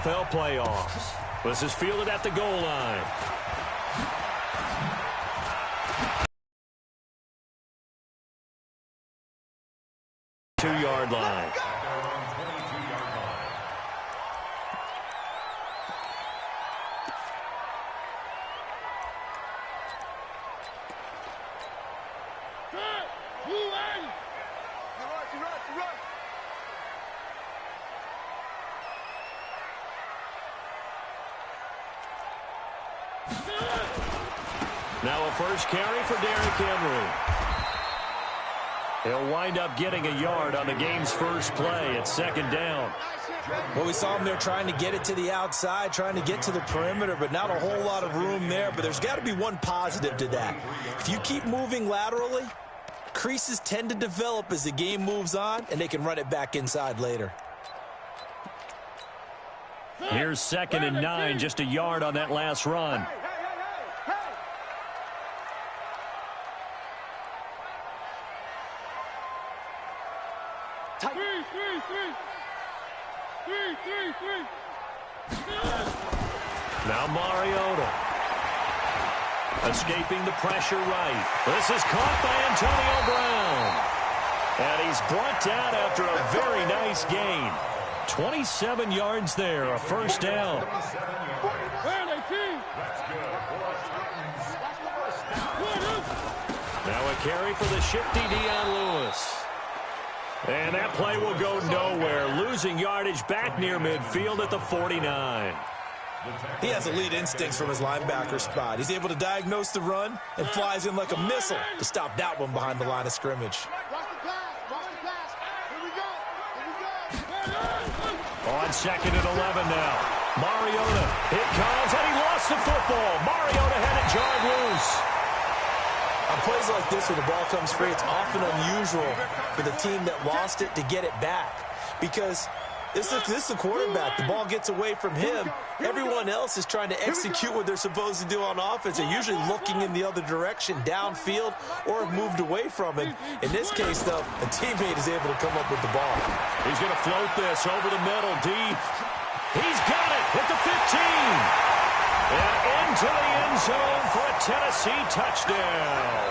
NFL playoffs. This is fielded at the goal line. Two-yard line. Now a first carry for Derrick Henry. He'll wind up getting a yard on the game's first play at second down. Well, we saw him there trying to get it to the outside, trying to get to the perimeter, but not a whole lot of room there. But there's got to be one positive to that. If you keep moving laterally, creases tend to develop as the game moves on, and they can run it back inside later. Here's 2nd and 9, just a yard on that last run. Now Mariota. Escaping the pressure right. This is caught by Antonio Brown. And he's brought down after a very nice gain. 27 yards there, a first down. Now a carry for the shifty Dion Lewis. And that play will go nowhere, losing yardage back near midfield at the 49. He has elite instincts from his linebacker spot. He's able to diagnose the run and flies in like a missile to stop that one behind the line of scrimmage. On 2nd and 11 now. Mariota, it comes, and he lost the football. Mariota had it jarred loose. On plays like this, when the ball comes free, it's often unusual for the team that lost it to get it back. Because this is the quarterback. The ball gets away from him. Everyone else is trying to execute what they're supposed to do on offense. They're usually looking in the other direction, downfield, or have moved away from it. In this case, though, a teammate is able to come up with the ball. He's going to float this over the middle, deep. He's got it at the 15. And into the end zone for a Tennessee touchdown.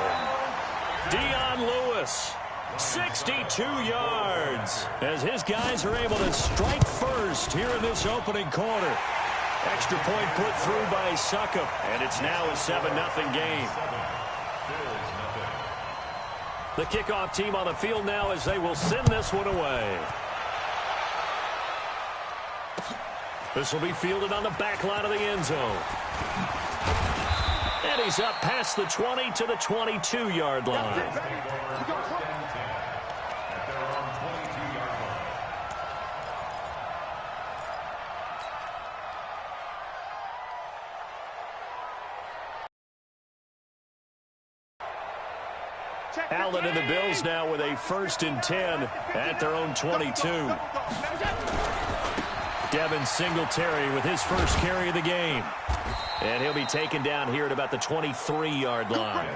Dion Lewis, 62 yards, as his guys are able to strike first here in this opening quarter. Extra point put through by Succop, and it's now a 7-0 game. The kickoff team on the field now as they will send this one away. This will be fielded on the back line of the end zone. And he's up past the 20 to the 22-yard line. Allen and the Bills now with a 1st and 10 at their own 22. Devin Singletary with his first carry of the game. And he'll be taken down here at about the 23-yard line.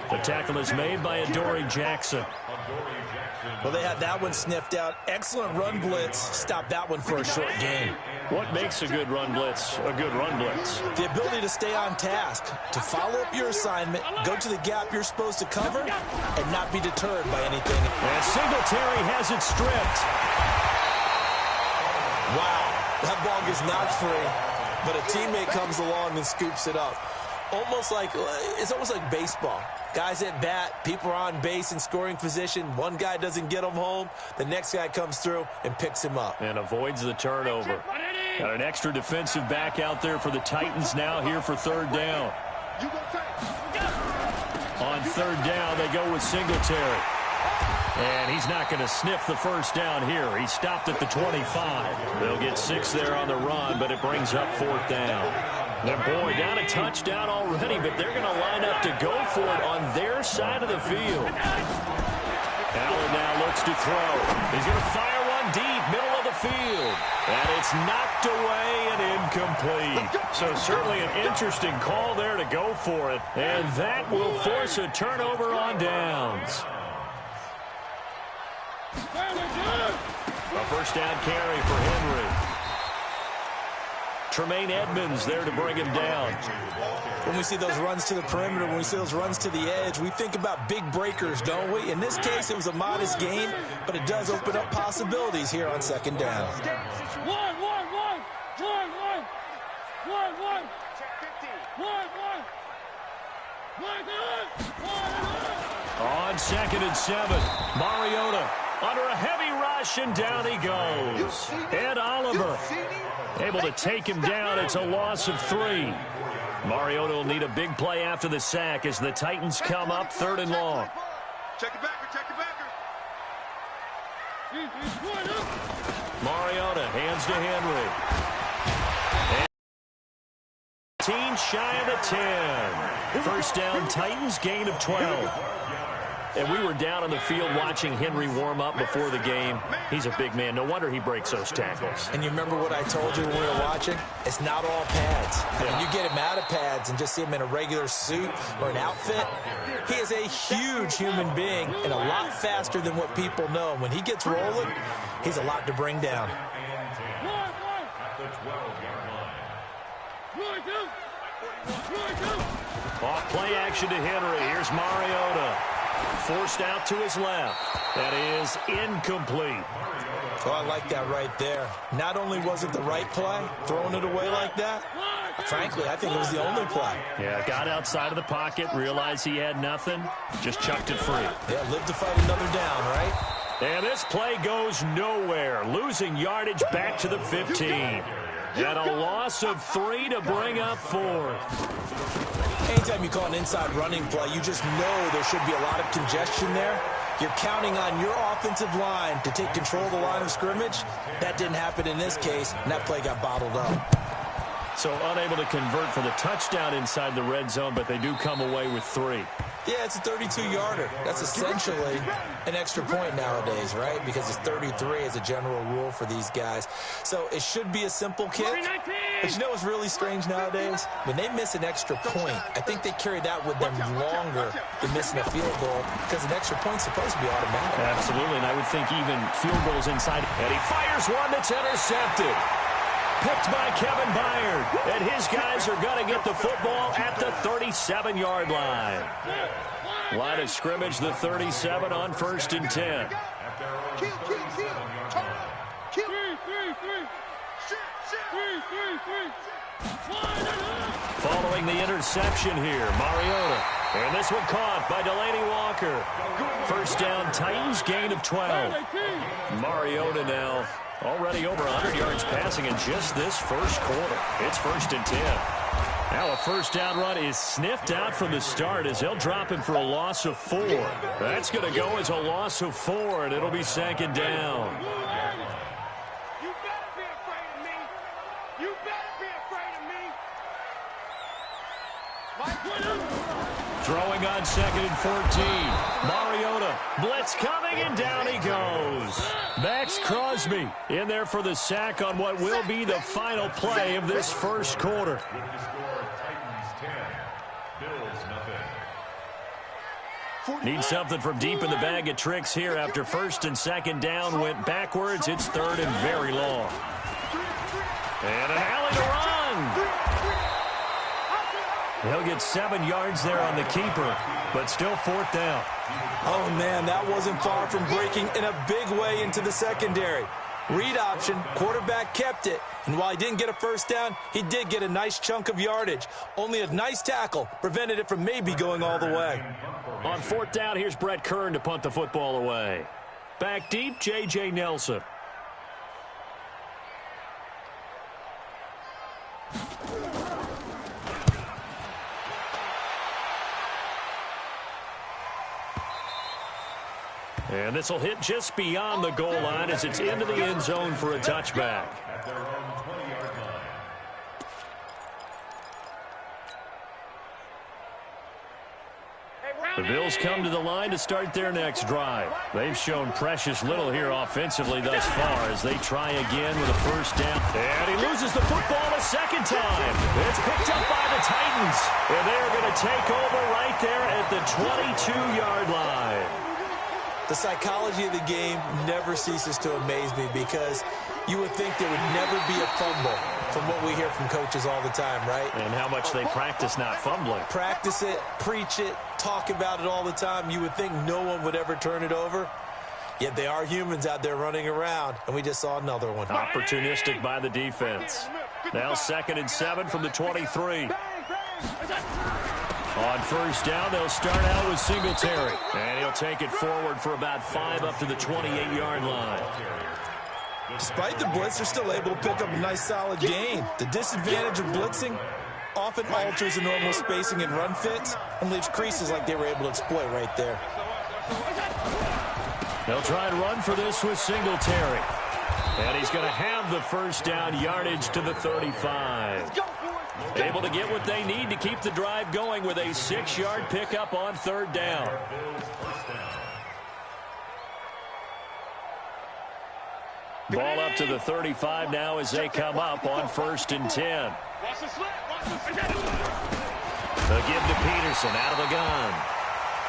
The tackle is made by Adoree Jackson. Well, they had that one sniffed out. Excellent run blitz. Stop that one for a short gain. What makes a good run blitz a good run blitz? The ability to stay on task, to follow up your assignment, go to the gap you're supposed to cover, and not be deterred by anything. And Singletary has it stripped. Wow, that ball gets knocked free, but a teammate comes along and scoops it up. It's almost like baseball. Guys at bat, people are on base in scoring position. One guy doesn't get him home. The next guy comes through and picks him up. And avoids the turnover. Got an extra defensive back out there for the Titans now here for 3rd down. On 3rd down, they go with Singletary. And he's not going to sniff the first down here. He stopped at the 25. They'll get 6 there on the run, but it brings up 4th down. And boy, down a touchdown already, but they're going to line up to go for it on their side of the field. Allen now looks to throw. He's going to fire one deep, middle of the field. And it's knocked away and incomplete. So certainly an interesting call there to go for it. And that will force a turnover on downs. A first down carry for Henry. Tremaine Edmonds there to bring him down. When we see those runs to the perimeter, when we see those runs to the edge, we think about big breakers, don't we? In this case, it was a modest gain, but it does open up possibilities here on second down. On 2nd and 7, Mariota under a heavy rush, and down he goes. Ed Oliver able to take him down. It's a loss of 3. Mariota will need a big play after the sack as the Titans come up 3rd and long. Check it backer, check it backer. Mariota hands to Henry. 18 shy of the 10. First down, Titans, gain of 12. And we were down on the field watching Henry warm up before the game. He's a big man. No wonder he breaks those tackles. And you remember what I told you when we were watching? It's not all pads. When you get him out of pads and just see him in a regular suit or an outfit, he is a huge human being and a lot faster than what people know. When he gets rolling, he's a lot to bring down. Off play action to Henry. Here's Mariota. Forced out to his left. That is incomplete. Oh, I like that right there. Not only was it the right play, throwing it away like that, frankly, I think it was the only play. Yeah, got outside of the pocket, realized he had nothing, just chucked it free. Yeah, live to fight another down, right? And this play goes nowhere. Losing yardage back to the 15. And a loss of 3 to bring up 4. Anytime you call an inside running play, you just know there should be a lot of congestion there. You're counting on your offensive line to take control of the line of scrimmage. That didn't happen in this case, and that play got bottled up. So unable to convert for the touchdown inside the red zone, but they do come away with 3. Yeah, it's a 32-yarder. That's essentially an extra point nowadays, right? Because it's 33 as a general rule for these guys. So it should be a simple kick. But you know what's really strange nowadays? When they miss an extra point, I think they carry that with them longer than missing a field goal because an extra point's supposed to be automatic. Absolutely, and I would think even field goals inside. And he fires one that's intercepted. Picked by Kevin Byard. And his guys are going to get the football at the 37-yard line. Line of scrimmage, the 37 on 1st and 10. Following the interception here, Mariota. And this one caught by Delaney Walker. First down, Titans, gain of 12. Mariota now already over 100 yards passing in just this first quarter. It's 1st and 10. Now a first down run is sniffed out from the start as they'll drop him for a loss of 4. That's going to go as a loss of 4, and it'll be 2nd down. You better be afraid of me. You better be afraid of me. Throwing on 2nd and 14. Mariota. Blitz coming, and down he goes. Max Crosby in there for the sack on what will be the final play of this first quarter. Need something from deep in the bag of tricks here after 1st and 2nd down went backwards. It's 3rd and very long. And an alley to run. He'll get 7 yards there on the keeper, but still 4th down. Oh, man, that wasn't far from breaking in a big way into the secondary. Read option, quarterback kept it, and while he didn't get a first down, he did get a nice chunk of yardage. Only a nice tackle prevented it from maybe going all the way. On 4th down, here's Brett Kern to punt the football away. Back deep, J.J. Nelson. And this will hit just beyond the goal line as it's into the end zone for a touchback. The Bills come to the line to start their next drive. They've shown precious little here offensively thus far as they try again with a first down. And he loses the football a second time. It's picked up by the Titans. And they're going to take over right there at the 22-yard line. The psychology of the game never ceases to amaze me because you would think there would never be a fumble from what we hear from coaches all the time, right? And how much they practice not fumbling. Practice it, preach it, talk about it all the time. You would think no one would ever turn it over. Yet they are humans out there running around, and we just saw another one. Opportunistic by the defense. Now 2nd and 7 from the 23. On first down, they'll start out with Singletary. And he'll take it forward for about 5 up to the 28-yard line. Despite the blitz, they're still able to pick up a nice, solid gain. The disadvantage of blitzing often alters the normal spacing and run fits and leaves creases like they were able to exploit right there. They'll try and run for this with Singletary. And he's going to have the first down yardage to the 35. Able to get what they need to keep the drive going with a 6-yard pickup on 3rd down. Ball up to the 35 now as they come up on 1st and 10. They'll give to Peterson out of the gun.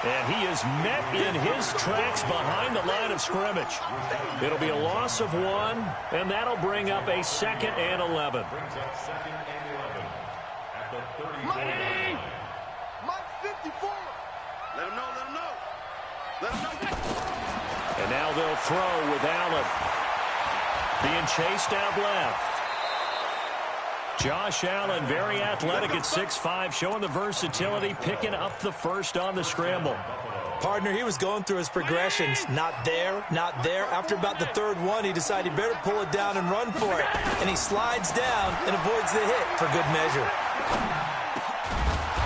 And he is met in his tracks behind the line of scrimmage. It'll be a loss of 1, and that'll bring up a 2nd and 11. Mike 54. Let him know, let him know. Let him know. And now they'll throw with Allen. Being chased out left. Josh Allen, very athletic at 6'5", showing the versatility, picking up the first on the scramble. Partner, he was going through his progressions. Not there, not there. After about the 3rd one, he decided he better pull it down and run for it. And he slides down and avoids the hit for good measure.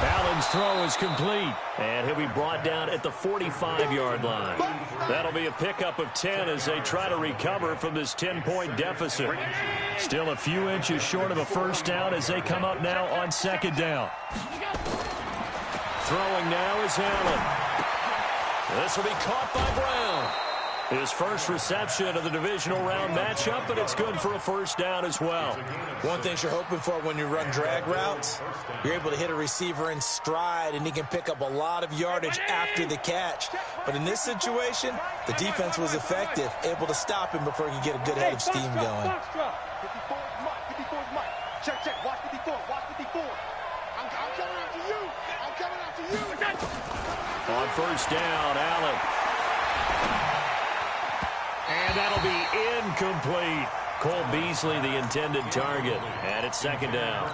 Allen's throw is complete, and he'll be brought down at the 45-yard line. That'll be a pickup of 10 as they try to recover from this 10-point deficit. Still a few inches short of a first down as they come up now on 2nd down. Throwing now is Allen. This will be caught by Brown. His first reception of the divisional round matchup, but it's good for a first down as well. One thing you're hoping for when you run drag routes, you're able to hit a receiver in stride, and he can pick up a lot of yardage after the catch. But in this situation, the defense was effective, able to stop him before he could get a good head of steam going. 54 is Mike. Check, check. Watch 54. Watch 54. I'm coming after you. I'm coming after you. On first down, Allen. And that'll be incomplete. Cole Beasley, the intended target. And it's 2nd down.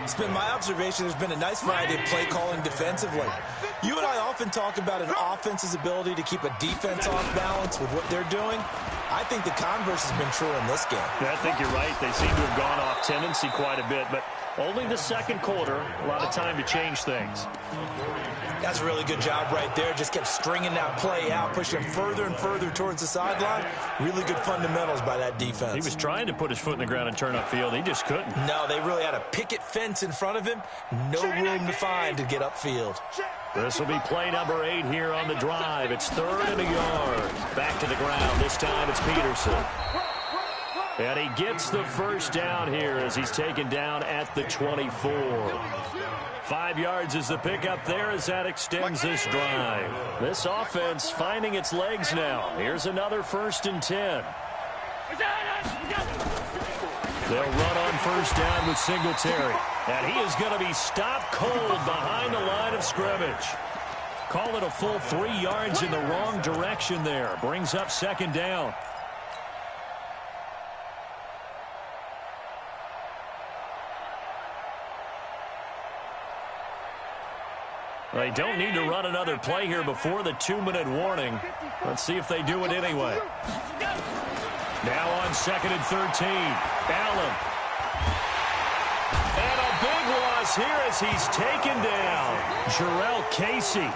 It's been my observation there's been a nice variety of play calling defensively. You and I often talk about an offense's ability to keep a defense off balance with what they're doing. I think the converse has been true in this game. I think you're right. They seem to have gone off tendency quite a bit, but only the 2nd quarter, a lot of time to change things. That's a really good job right there. Just kept stringing that play out, pushing him further and further towards the sideline. Really good fundamentals by that defense. He was trying to put his foot in the ground and turn upfield. He just couldn't. No, they really had a picket fence in front of him. No room to find to get upfield. This will be play number 8 here on the drive. It's 3rd and a yard. Back to the ground. This time it's Peterson. And he gets the first down here as he's taken down at the 24. 5 yards is the pickup there as that extends this drive. This offense finding its legs now. Here's another 1st and 10. They'll run on first down with Singletary. And he is going to be stopped cold behind the line of scrimmage. Call it a full 3 yards in the wrong direction there. Brings up 2nd down. They don't need to run another play here before the 2-minute warning. Let's see if they do it anyway. Now on 2nd and 13. Allen. And a big loss here as he's taken down. Jarrell Casey.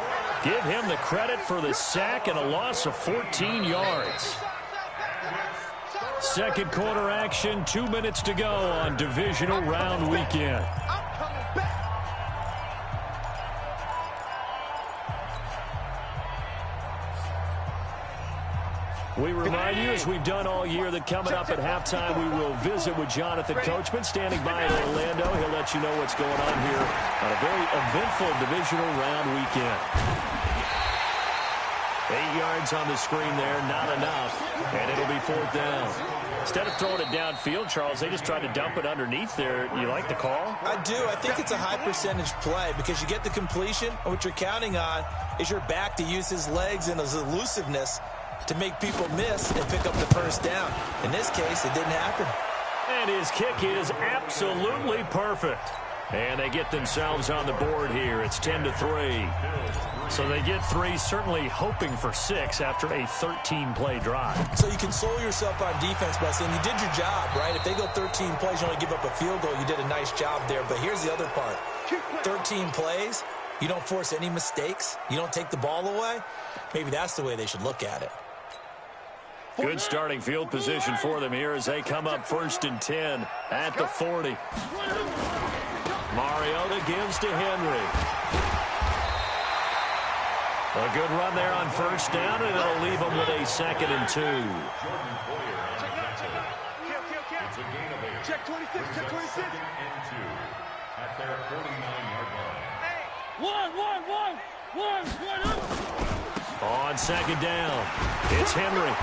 Give him the credit for the sack and a loss of 14 yards. 2nd quarter action, 2 minutes to go on divisional round weekend. We remind you, as we've done all year, that coming up at halftime, we will visit with Jonathan Coachman, standing by in Orlando. He'll let you know what's going on here on a very eventful divisional round weekend. 8 yards on the screen there, not enough, and it'll be 4th down. Instead of throwing it downfield, Charles, they just tried to dump it underneath there. You like the call? I do. I think it's a high percentage play because you get the completion, and what you're counting on is your back to use his legs and his elusiveness to make people miss and pick up the first down. In this case, it didn't happen. And his kick is absolutely perfect. And they get themselves on the board here. It's 10-3. So they get 3, certainly hoping for 6 after a 13-play drive. So you console yourself on defense by saying you did your job, right? If they go 13 plays, you only give up a field goal, you did a nice job there. But here's the other part. 13 plays, you don't force any mistakes, you don't take the ball away. Maybe that's the way they should look at it. Good starting field position for them here as they come up 1st and 10 at the 40. Mariota gives to Henry. A good run there on 1st down, and it'll leave them with a 2nd and 2. Check 26, check 26. At their 49-yard line. On 2nd down, it's Henry.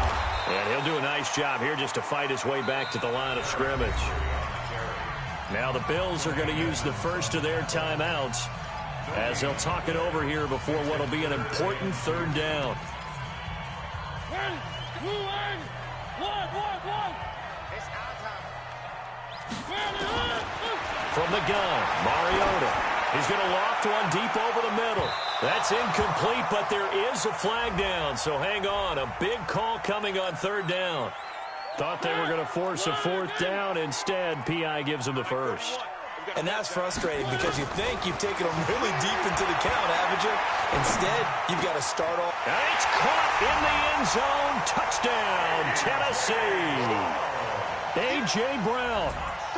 And he'll do a nice job here just to fight his way back to the line of scrimmage. Now the Bills are going to use the first of their timeouts as they'll talk it over here before what will be an important 3rd down. From the gun, Mariota. He's going to loft one deep over the middle. That's incomplete, but there is a flag down, so hang on. A big call coming on 3rd down. Thought they were going to force a 4th down. Instead, P.I. gives them the first. And that's frustrating because you think you've taken them really deep into the count, haven't you? Instead, you've got to start off. And it's caught in the end zone. Touchdown, Tennessee. A.J. Brown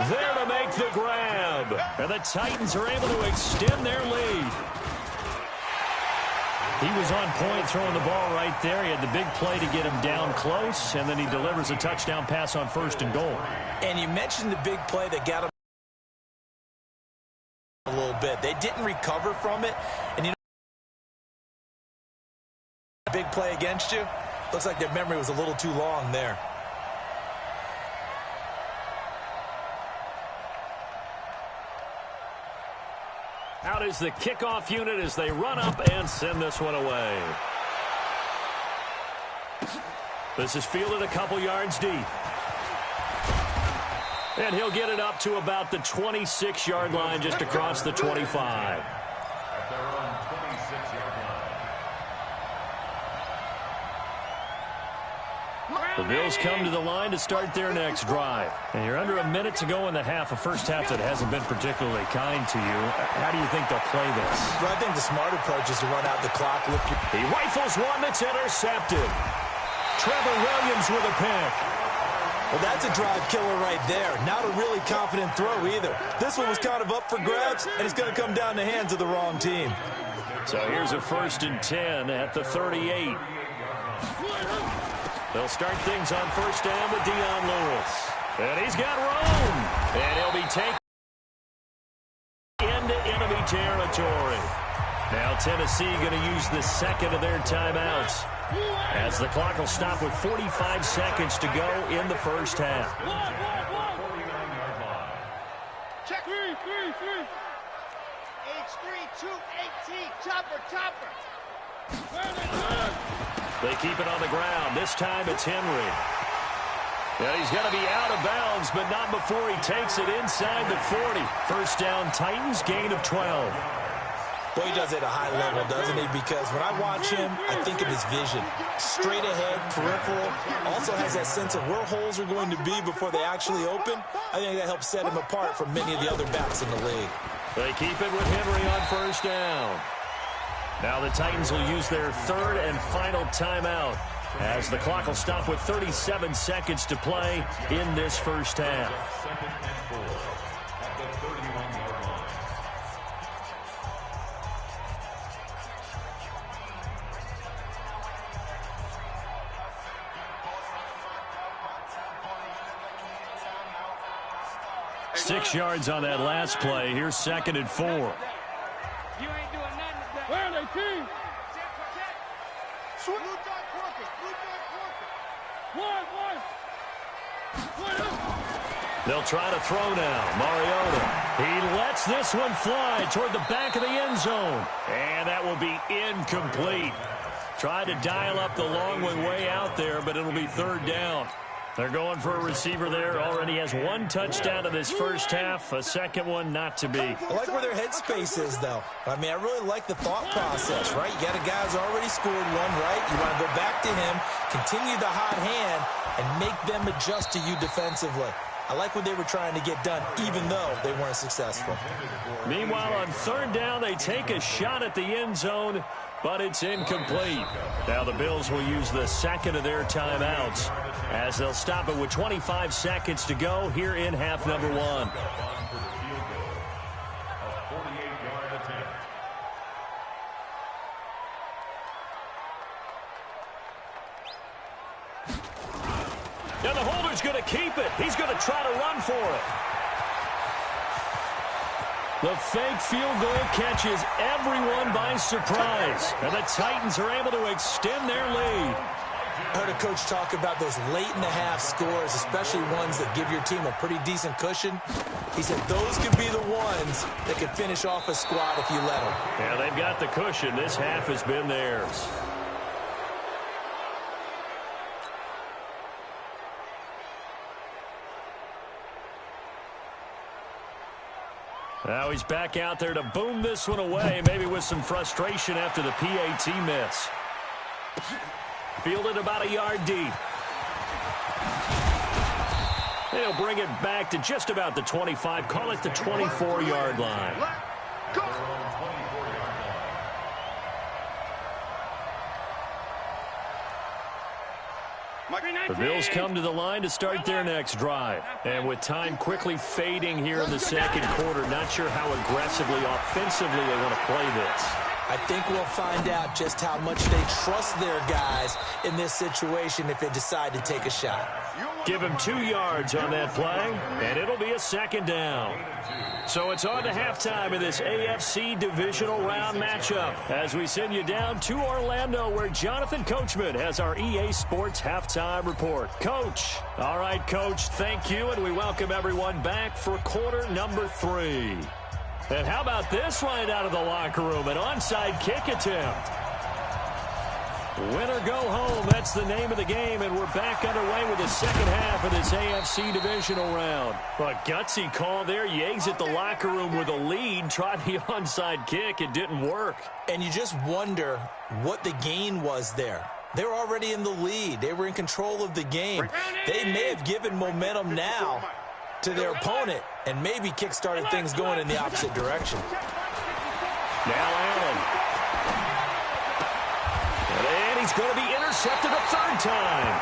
there to make the grab. And the Titans are able to extend their lead. He was on point throwing the ball right there. He had the big play to get him down close, and then he delivers a touchdown pass on 1st and goal. And you mentioned the big play that got him a little bit. They didn't recover from it, and you know, big play against you, looks like their memory was a little too long there. Out is the kickoff unit as they run up and send this one away. This is fielded a couple yards deep. And he'll get it up to about the 26-yard line just across the 25. At their own 26-yard line. The Bills come to the line to start their next drive. And you're under a minute to go in the half, a first half that hasn't been particularly kind to you. How do you think they'll play this? Well, I think the smart approach is to run out the clock. He rifles one that's intercepted. Trevor Williams with a pick. Well, that's a drive killer right there. Not a really confident throw either. This one was kind of up for grabs, and it's going to come down the hands of the wrong team. So here's a 1st and 10 at the 38. They'll start things on 1st down with Dion Lewis. And he's got room. And he'll be taken into enemy territory. Now Tennessee going to use the 2nd of their timeouts as the clock will stop with 45 seconds to go in the first half. Check. 3. H3, 218. Chopper. They keep it on the ground. This time it's Henry. And he's going to be out of bounds, but not before he takes it inside the 40. First down, Titans, gain of 12. Boy, he does it at a high level, doesn't he? Because when I watch him, I think of his vision. Straight ahead, peripheral. Also has that sense of where holes are going to be before they actually open. I think that helps set him apart from many of the other backs in the league. They keep it with Henry on first down. Now the Titans will use their 3rd and final timeout as the clock will stop with 37 seconds to play in this first half. 2nd and 4 at the 31-yard line. Six yards on that last play. Here's 2nd and 4. You ain't doing nothing today. Where are they, team? They'll try to throw now. Mariota. He lets this one fly toward the back of the end zone. And that will be incomplete. Tried to dial up the long one way out there, but it'll be third down. They're going for a receiver there. Already has one touchdown in this first half. A second one not to be. I like where their headspace is, though. I mean, I really like the thought process, right? You got a guy who's already scored one, right? You want to go back to him, continue the hot hand, and make them adjust to you defensively. I like what they were trying to get done, even though they weren't successful. Meanwhile, on third down, they take a shot at the end zone, but it's incomplete. Now the Bills will use the second of their timeouts as they'll stop it with 25 seconds to go here in half number one. Now the holder's going to keep it. He's going to try to run for it. The fake field goal catches everyone by surprise. And the Titans are able to extend their lead. I heard a coach talk about those late-in-the-half scores, especially ones that give your team a pretty decent cushion. He said those could be the ones that could finish off a squad if you let them. Yeah, they've got the cushion. This half has been theirs. Now he's back out there to boom this one away, maybe with some frustration after the PAT miss. Fielded about a yard deep. They'll bring it back to just about the 25. Call it the 24-yard line. The Bills come to the line to start their next drive. And with time quickly fading here in the second quarter, not sure how aggressively, offensively they want to play this. I think we'll find out just how much they trust their guys in this situation if they decide to take a shot. Give him 2 yards on that play, and it'll be a second down. So it's on to halftime in this AFC divisional round matchup as we send you down to Orlando where Jonathan Coachman has our EA Sports halftime report. Coach. All right, Coach, thank you, and we welcome everyone back for quarter number 3. And how about this right out of the locker room, an onside kick attempt. Win or go home, that's the name of the game, and we're back underway with the second half of this AFC divisional round. A gutsy call there. You exit the locker room with a lead, tried the onside kick, it didn't work. And you just wonder what the gain was there. They were already in the lead. They were in control of the game. They may have given momentum now to their opponent and maybe kick-started things going in the opposite direction. Now Allen. And he's going to be intercepted a third time.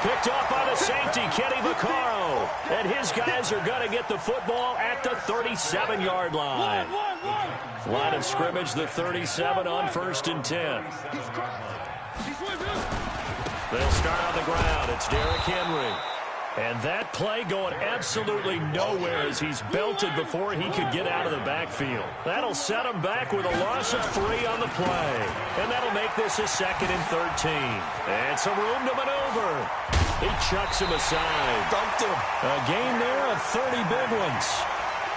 Picked off by the safety, Kenny Vaccaro. And his guys are going to get the football at the 37-yard line. Line of scrimmage, the 37 on 1st and 10. They'll start on the ground. It's Derrick Henry. And that play going absolutely nowhere as he's belted before he could get out of the backfield. That'll set him back with a loss of 3 on the play. And that'll make this a 2nd and 13. And some room to maneuver. He chucks him aside. Thumped him. A gain there of 30 big ones.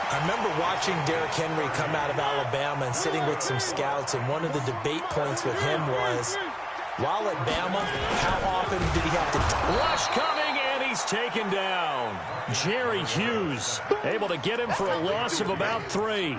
I remember watching Derrick Henry come out of Alabama and sitting with some scouts, and one of the debate points with him was, while at Bama, how often did he have to... Rush coming, and he's taken down. Jerry Hughes able to get him for a loss of about 3.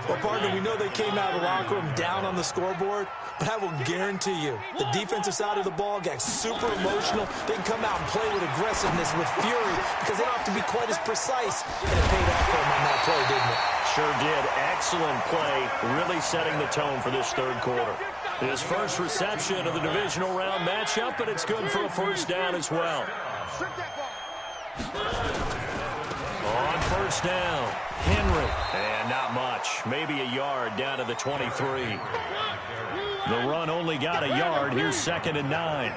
Well, partner, we know they came out of the locker room down on the scoreboard, but I will guarantee you the defensive side of the ball got super emotional. They can come out and play with aggressiveness, with fury, because they don't have to be quite as precise. And it paid off for them on that play, didn't it? Sure did. Excellent play, really setting the tone for this third quarter. His first reception of the divisional round matchup, but it's good for a first down as well. On first down, Henry. And not much. Maybe a yard down to the 23. The run only got a yard. Here's 2nd and 9.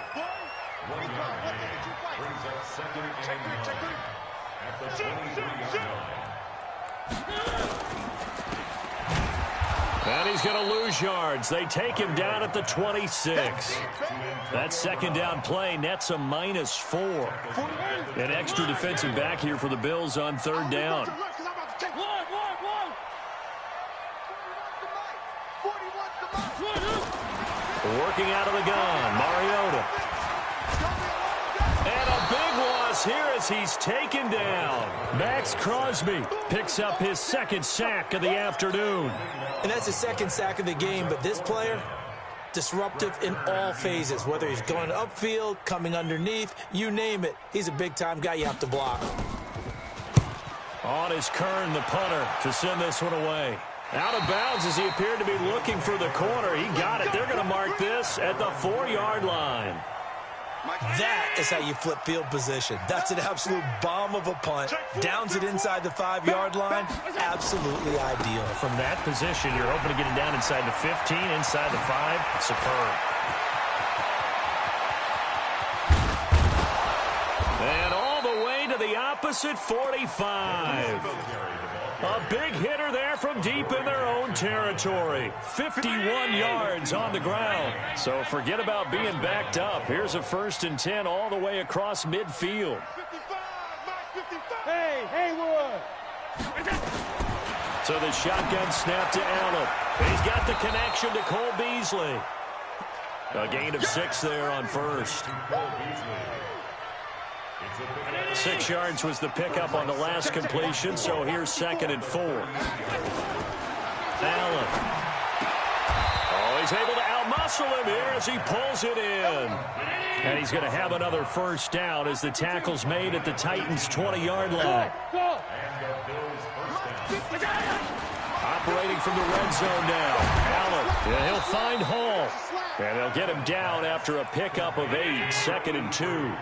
Now And he's going to lose yards. They take him down at the 26. That second down play nets a -4. An extra defensive back here for the Bills on third down. Working out of the gun, Mariota. And a big loss here as he's taken down. Max Crosby picks up his second sack of the afternoon. And that's his second sack of the game, but this player, disruptive in all phases, whether he's going upfield, coming underneath, you name it. He's a big-time guy you have to block. On is Kern, the punter, to send this one away. Out of bounds as he appeared to be looking for the corner. He got it. They're going to mark this at the 4-yard line. That is how you flip field position. That's an absolute bomb of a punt. Downs it inside the 5-yard line. Absolutely ideal. From that position, you're hoping to get it down inside the 15, inside the 5. Superb. And all the way to the opposite 45. A big hitter there from deep in their own territory. 51 yards on the ground. So forget about being backed up. Here's a 1st and 10 all the way across midfield. Hey, Haywood. So the shotgun snap to Allen. He's got the connection to Cole Beasley. A gain of 6 there on first. 6 yards was the pickup on the last completion, so here's 2nd and 4. Allen. Oh, he's able to outmuscle him here as he pulls it in. And he's going to have another first down as the tackle's made at the Titans' 20-yard line. Operating from the red zone now. Allen, and he'll find Hall. And they'll get him down after a pickup of 8, 2nd and 2.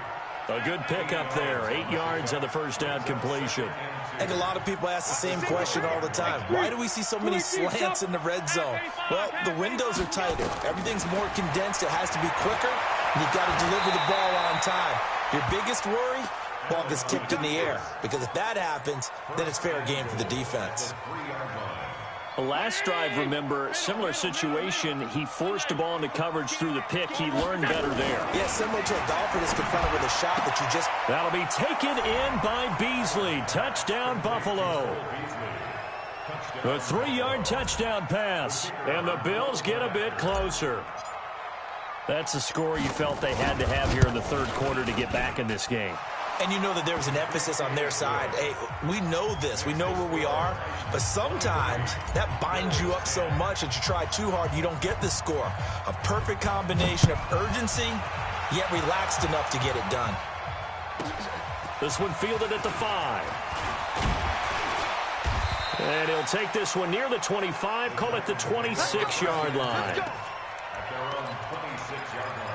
A good pickup there, 8 yards on the first down completion. And a lot of people ask the same question all the time. Why do we see so many slants in the red zone? Well, the windows are tighter. Everything's more condensed. It has to be quicker, and you've got to deliver the ball on time. Your biggest worry? Ball gets tipped in the air. Because if that happens, then it's fair game for the defense. Last drive, remember, similar situation. He forced the ball into coverage through the pick. He learned better there. Yeah, similar to a golfer that's confronted with a shot that you just... That'll be taken in by Beasley. Touchdown, Buffalo. A 3-yard touchdown pass. And the Bills get a bit closer. That's a score you felt they had to have here in the third quarter to get back in this game. And you know that there was an emphasis on their side. Hey, we know this. We know where we are. But sometimes that binds you up so much that you try too hard, you don't get the score. A perfect combination of urgency, yet relaxed enough to get it done. This one fielded at the 5. And he'll take this one near the 25, call it the 26-yard line. At their own 26-yard line.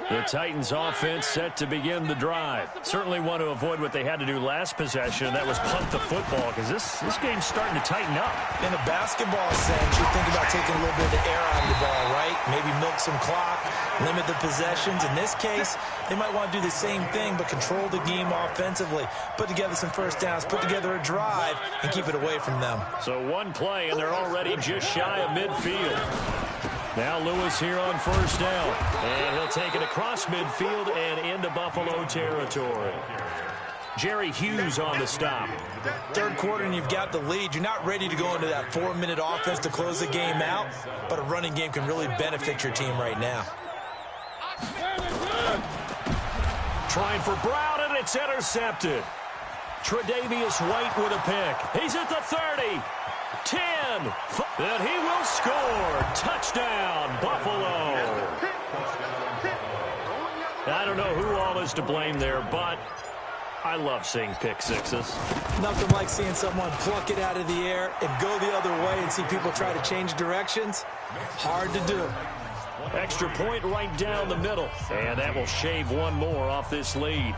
The Titans offense set to begin the drive. Certainly want to avoid what they had to do last possession, and that was punt the football, because this game's starting to tighten up. In a basketball sense, you think about taking a little bit of the air out of the ball, right? Maybe milk some clock, limit the possessions. In this case, they might want to do the same thing, but control the game offensively. Put together some first downs, put together a drive, and keep it away from them. So one play, and they're already just shy of midfield. Now Lewis here on first down. And he'll take it across midfield and into Buffalo territory. Jerry Hughes on the stop. Third quarter and you've got the lead. You're not ready to go into that 4-minute offense to close the game out, but a running game can really benefit your team right now. Trying for Brown, and it's intercepted. Tre'Davious White with a pick. He's at the 30. 10, and he will score. Touchdown, Buffalo. I don't know who all is to blame there, but I love seeing pick sixes. Nothing like seeing someone pluck it out of the air and go the other way and see people try to change directions. Hard to do. Extra point right down the middle, and that will shave one more off this lead.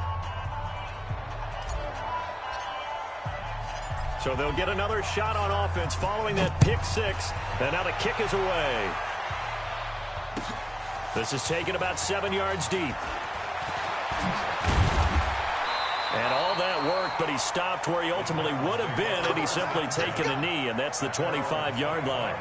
So they'll get another shot on offense following that pick six. And now the kick is away. This is taken about 7 yards deep. And all that worked, but he stopped where he ultimately would have been had he simply taken a knee, and that's the 25-yard line.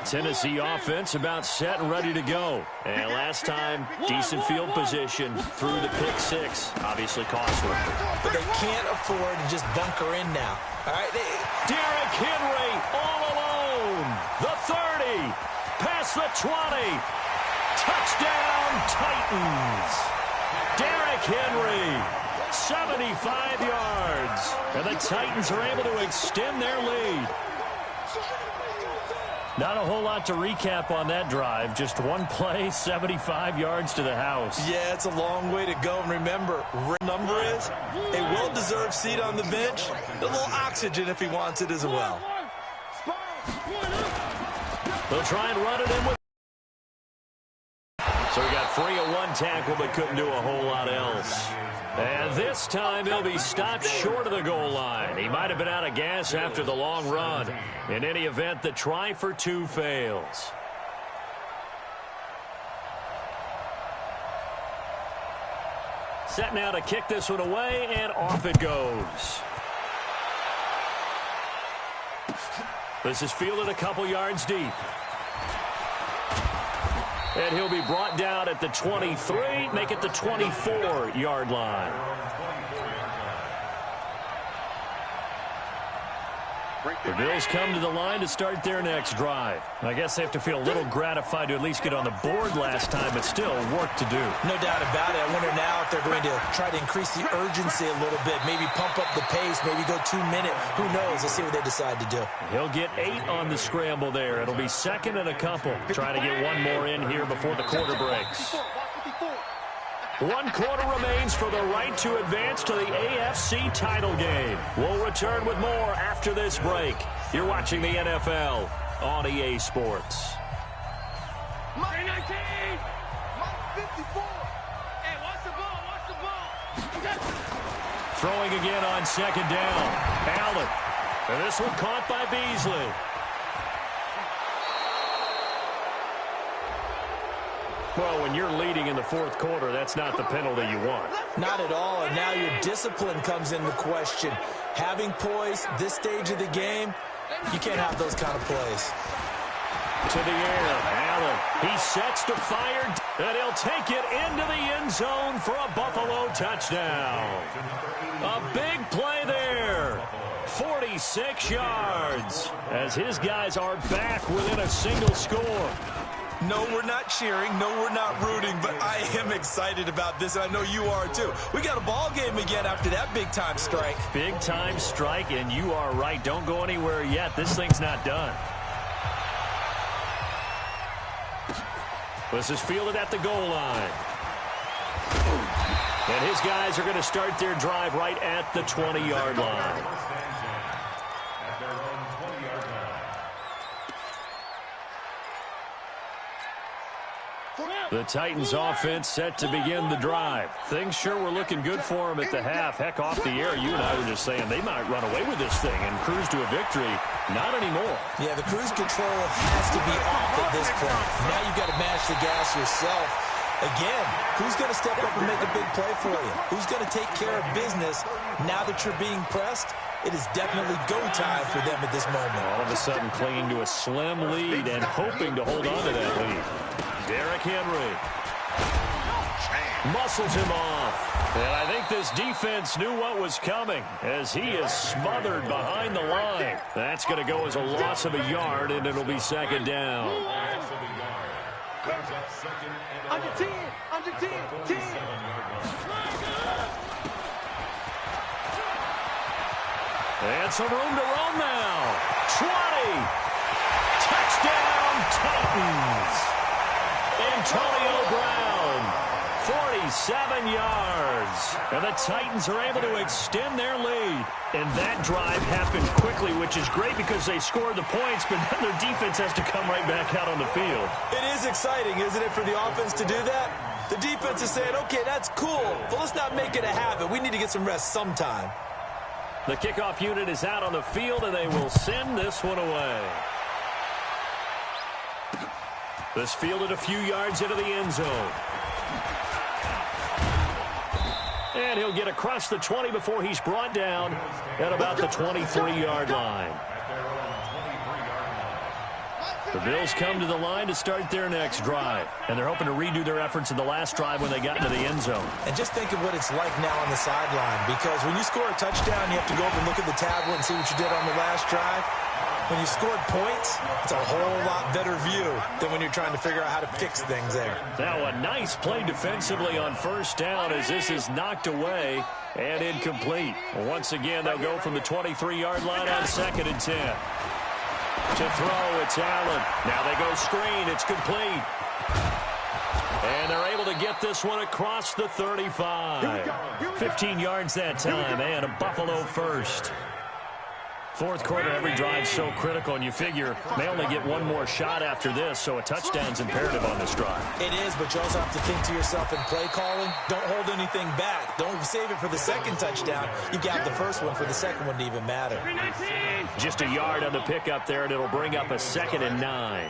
Tennessee offense about set and ready to go. And last time, decent field position through the pick six. Obviously costly. But they can't afford to just bunker in now. All right, Derrick Henry all alone. The 30. Past the 20. Touchdown, Titans. Derrick Henry, 75 yards. And the Titans are able to extend their lead. Not a whole lot to recap on that drive. Just one play, 75 yards to the house. Yeah, it's a long way to go. And remember, number is a well-deserved seat on the bench. A little oxygen if he wants it as well. They'll try and run it in with. So he got free of one tackle but couldn't do a whole lot else. And this time he'll be stopped short of the goal line. He might have been out of gas after the long run. In any event, the try for two fails. Set now to kick this one away, and off it goes. This is fielded a couple yards deep. And he'll be brought down at the 23, make it the 24-yard line. The Bills come to the line to start their next drive. I guess they have to feel a little gratified to at least get on the board last time, but still work to do. No doubt about it. I wonder now if they're going to try to increase the urgency a little bit, maybe pump up the pace, maybe go 2 minute. Who knows? Let's see what they decide to do. He'll get 8 on the scramble there. It'll be second and a couple. Try to get one more in here before the quarter breaks. 1 quarter remains for the right to advance to the AFC title game. We'll return with more after this break. You're watching the NFL on EA Sports. Mike 19! Mike 54! Hey, watch the ball, watch the ball! Throwing again on second down. Allen. And this one caught by Beasley. Well, when you're leading in the fourth quarter, that's not the penalty you want. Not at all, and now your discipline comes into question. Having poise this stage of the game, you can't have those kind of plays. To the air, Allen. He sets to fire, and he'll take it into the end zone for a Buffalo touchdown. A big play there. 46 yards as his guys are back within a single score. No, we're not cheering. No, we're not rooting, but I am excited about this, and I know you are too. We got a ball game again after that big-time strike. Big-time strike, and you are right. Don't go anywhere yet. This thing's not done. This is fielded at the goal line. And his guys are going to start their drive right at the 20-yard line. The Titans offense set to begin the drive. Things sure were looking good for them at the half. Heck, off the air, you and I were just saying they might run away with this thing and cruise to a victory. Not anymore. Yeah, the cruise control has to be off at this point. Now you've got to manage the gas yourself. Again, who's going to step up and make a big play for you? Who's going to take care of business now that you're being pressed? It is definitely go time for them at this moment. All of a sudden clinging to a slim lead and hoping to hold on to that lead. Derrick Henry muscles him off. And I think this defense knew what was coming as he is smothered behind the line. That's going to go as a loss of a yard, and it'll be second down. Under 10, under 10, 10. And some room to roam now. 20. Touchdown, Titans. Antonio Brown, 47 yards. And the Titans are able to extend their lead. And that drive happened quickly, which is great because they scored the points, but then their defense has to come right back out on the field. It is exciting, isn't it, for the offense to do that? The defense is saying, okay, that's cool, but let's not make it a habit. We need to get some rest sometime. The kickoff unit is out on the field, and they will send this one away. This fielded a few yards into the end zone. And he'll get across the 20 before he's brought down at about the 23-yard line. The Bills come to the line to start their next drive. And they're hoping to redo their efforts in the last drive when they got into the end zone. And just think of what it's like now on the sideline. Because when you score a touchdown, you have to go up and look at the tablet and see what you did on the last drive. When you scored points, it's a whole lot better view than when you're trying to figure out how to fix things there. Now a nice play defensively on first down as this is knocked away and incomplete. Once again, they'll go from the 23-yard line on 2nd and 10. To throw, it's Allen. Now they go screen. It's complete. And they're able to get this one across the 35. 15 yards that time, and a Buffalo first. Fourth quarter, every drive's so critical, and you figure they only get one more shot after this, so a touchdown's imperative on this drive. It is, but you also have to think to yourself in play calling, don't hold anything back. Don't save it for the second touchdown. You got the first one for the second one to even matter. Just a yard on the pickup there, and it'll bring up a 2nd and 9.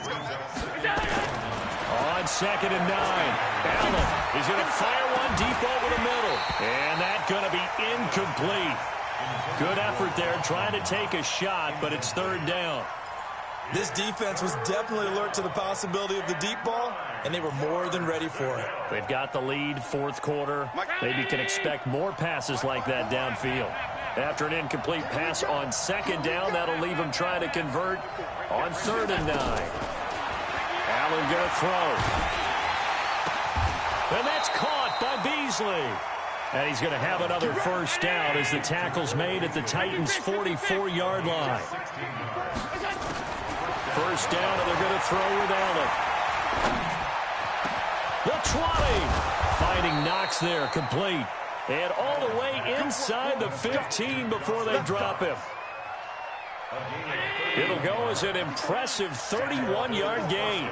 On 2nd and 9, Allen is going to fire one deep over the middle, and that's going to be incomplete. Good effort there, trying to take a shot, but it's 3rd down. This defense was definitely alert to the possibility of the deep ball, and they were more than ready for it. They've got the lead, fourth quarter. Maybe can expect more passes like that downfield. After an incomplete pass on 2nd down, that'll leave them trying to convert on 3rd and 9. Allen going to throw. And that's caught by Beasley. And he's going to have another first down as the tackle's made at the Titans' 44-yard line. First down, and they're going to throw with Allen. The 20. Finding Knox there, complete. And all the way inside the 15 before they drop him. It'll go as an impressive 31-yard gain.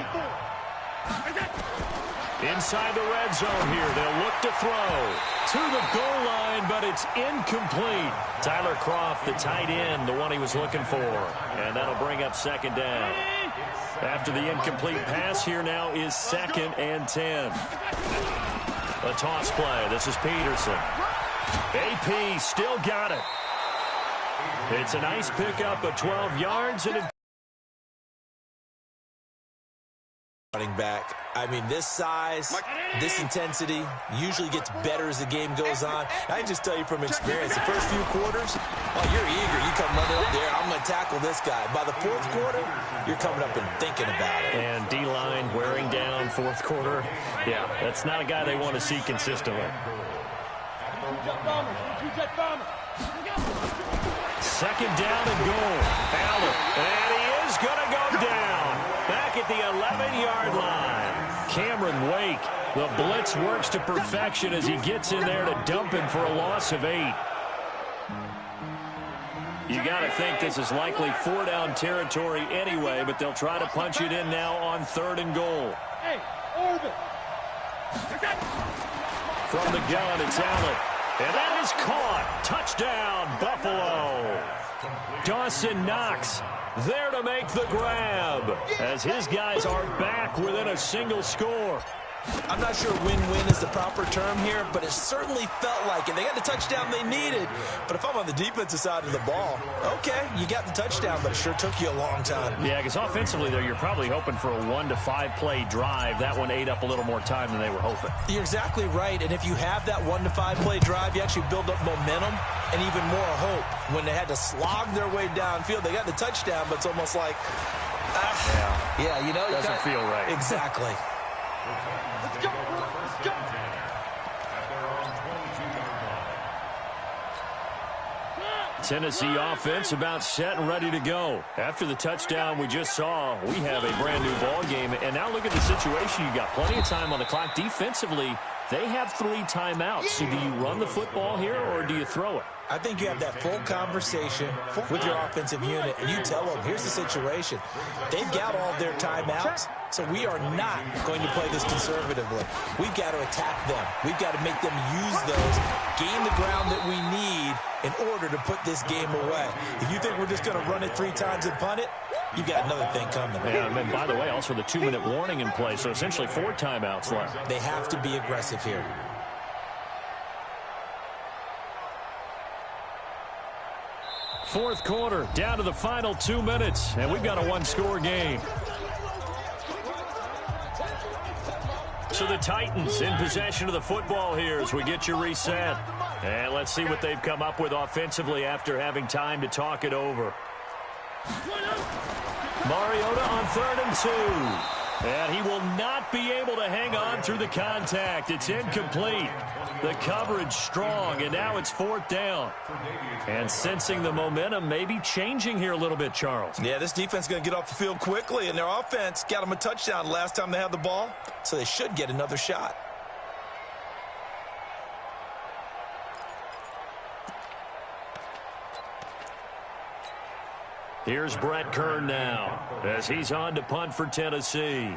Inside the red zone here, they'll look to throw to the goal line, but it's incomplete. Tyler Kroft, the tight end, the one he was looking for. And that'll bring up 2nd down. After the incomplete pass, here now is 2nd and 10. A toss play. This is Peterson. AP still got it. It's a nice pickup of 12 yards and a running back. I mean, this size, this intensity usually gets better as the game goes on. I can just tell you from experience, the first few quarters, oh, you're eager. You come running up there, I'm going to tackle this guy. By the fourth quarter, you're coming up and thinking about it. And D-line wearing down fourth quarter. Yeah, that's not a guy they want to see consistently. 2nd down and goal. Allen, and he is going to go down. Back at the 11-yard line. Cameron Wake, the blitz works to perfection as he gets in there to dump him for a loss of 8. You got to think this is likely 4-down territory anyway, but they'll try to punch it in now on 3rd and goal. From the gun, it's Allen. And that is caught. Touchdown, Buffalo. Dawson Knox there to make the grab as his guys are back within a single score. I'm not sure win-win is the proper term here, but it certainly felt like it. They got the touchdown they needed. But if I'm on the defensive side of the ball, okay, you got the touchdown, but it sure took you a long time. Yeah, because offensively there, you're probably hoping for a 1 to 5 play drive. That one ate up a little more time than they were hoping. You're exactly right. And if you have that 1 to 5 play drive, you actually build up momentum and even more hope. When they had to slog their way downfield, they got the touchdown, but it's almost like, yeah, you know, doesn't feel right. Exactly. Let's go, let's go. Tennessee offense about set and ready to go. After the touchdown we just saw, we have a brand new ball game. And now look at the situation. You got plenty of time on the clock. Defensively, they have 3 timeouts. So do you run the football here or do you throw it? I think you have that full conversation with your offensive unit, and you tell them, here's the situation. They've got all their timeouts, so we are not going to play this conservatively. We've got to attack them. We've got to make them use those, gain the ground that we need in order to put this game away. If you think we're just going to run it 3 times and punt it, you've got another thing coming. Yeah, and by the way, also the 2-minute warning in play, so essentially 4 timeouts left. They have to be aggressive here. Fourth quarter, down to the final 2 minutes, and we've got a 1-score game. So the Titans in possession of the football here as we get you reset. And let's see what they've come up with offensively after having time to talk it over. Mariota on 3rd and 2. And he will not be able to hang on through the contact. It's incomplete. The coverage strong, and now it's 4th down. And sensing the momentum maybe changing here a little bit, Charles. Yeah, this defense is going to get off the field quickly, and their offense got them a touchdown last time they had the ball, so they should get another shot. Here's Brett Kern now as he's on to punt for Tennessee.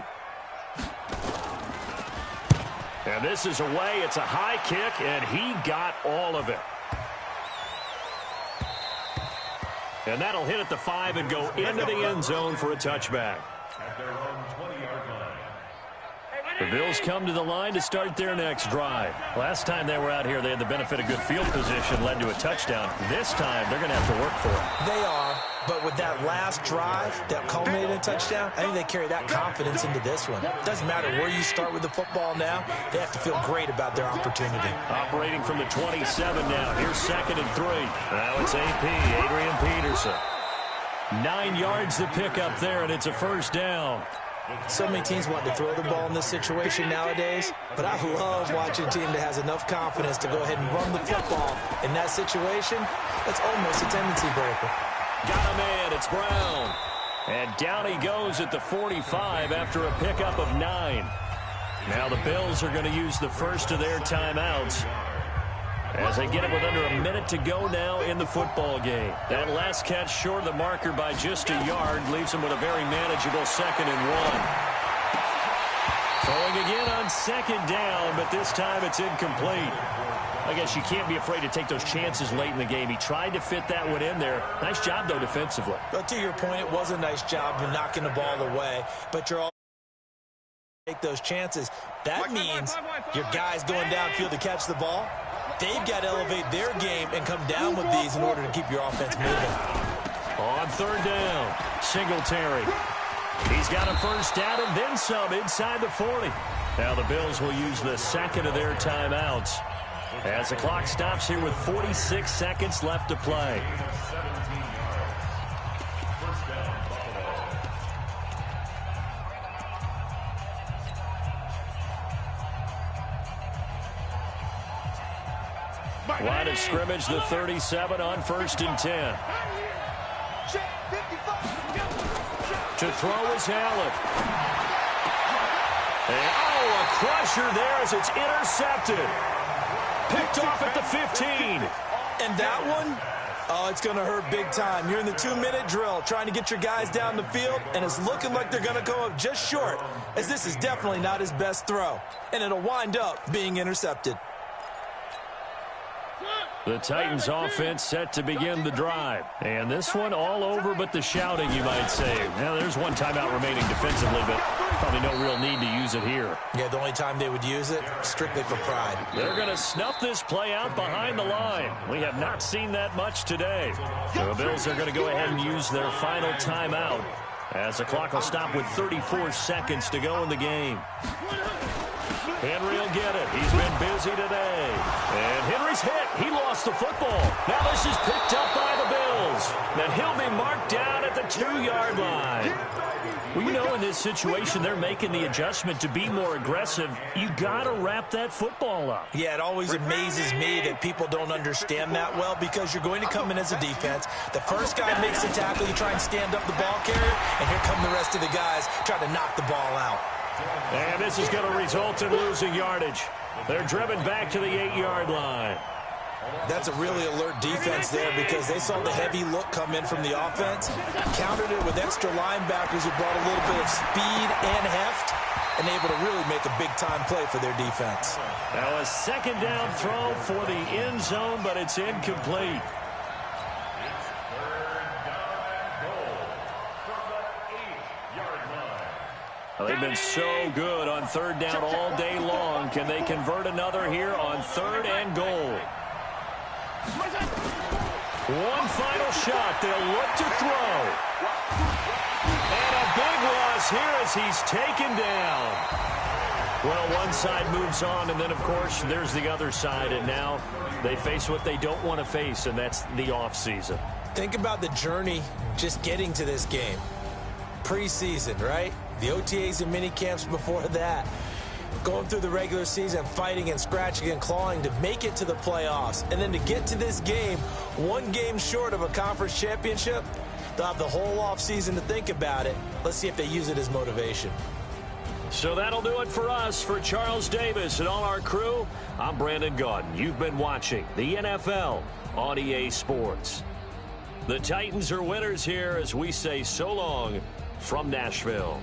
And this is away. It's a high kick, and he got all of it. And that'll hit at the 5 and go into the end zone for a touchback. At their own 20-yard line. The Bills come to the line to start their next drive. Last time they were out here, they had the benefit of good field position, led to a touchdown. This time, they're going to have to work for it. They are, but with that last drive that culminated in a touchdown, I think they carry that confidence into this one. Doesn't matter where you start with the football now, they have to feel great about their opportunity. Operating from the 27 now. Here's 2nd and 3. Now it's AP, Adrian Peterson. 9 yards to pick up there, and it's a 1st down. So many teams want to throw the ball in this situation nowadays, but I love watching a team that has enough confidence to go ahead and run the football. In that situation, that's almost a tendency breaker. Got a man, it's Brown. And down he goes at the 45 after a pickup of 9. Now the Bills are going to use the first of their timeouts as they get it with under a minute to go now in the football game. That last catch short of the marker by just a yard leaves them with a very manageable 2nd and 1. Throwing again on 2nd down, but this time it's incomplete. I guess you can't be afraid to take those chances late in the game. He tried to fit that one in there. Nice job, though, defensively. But to your point, it was a nice job of knocking the ball away, but you're all take those chances. That means your guys going downfield to catch the ball, they've got to elevate their game and come down with these in order to keep your offense moving. On 3rd down, Singletary. He's got a 1st down and then some inside the 40. Now the Bills will use the 2nd of their timeouts as the clock stops here with 46 seconds left to play. Line of scrimmage, the 37 on 1st and 10. To throw is Allen. And, a crusher there as it's intercepted. Picked off at the 15. And that one, it's going to hurt big time. You're in the 2-minute drill trying to get your guys down the field, and it's looking like they're going to go up just short, as this is definitely not his best throw. And it'll wind up being intercepted. The Titans offense set to begin the drive. And this one all over but the shouting, you might say. Now, there's one timeout remaining defensively, but probably no real need to use it here. Yeah, the only time they would use it, strictly for pride. They're going to snuff this play out behind the line. We have not seen that much today. The Bills are going to go ahead and use their final timeout as the clock will stop with 34 seconds to go in the game. Henry will get it. He's been busy today. And Henry's hit. He lost the football. Now this is picked up by the Bills. And he'll be marked down at the 2-yard line. Well, you know, in this situation, they're making the adjustment to be more aggressive. You got to wrap that football up. Yeah, it always amazes me that people don't understand that well, because you're going to come in as a defense. The first guy makes the tackle. You try and stand up the ball carrier, and here come the rest of the guys trying to knock the ball out. And this is going to result in losing yardage. They're driven back to the 8-yard line. That's a really alert defense there because they saw the heavy look come in from the offense, countered it with extra linebackers who brought a little bit of speed and heft, and able to really make a big-time play for their defense. Now a second down throw for the end zone, but it's incomplete. Well, they've been so good on third down all day long. Can they convert another here on third and goal? One final shot. They'll look to throw. And a big loss here as he's taken down. Well, one side moves on, and then, of course, there's the other side. And now they face what they don't want to face, and that's the offseason. Think about the journey just getting to this game. Preseason, right? The OTAs and mini camps before that. Going through the regular season, fighting and scratching and clawing to make it to the playoffs. And then to get to this game, one game short of a conference championship, they'll have the whole offseason to think about it. Let's see if they use it as motivation. So that'll do it for us. For Charles Davis and all our crew, I'm Brandon Gaudin. You've been watching the NFL on EA Sports. The Titans are winners here as we say so long from Nashville.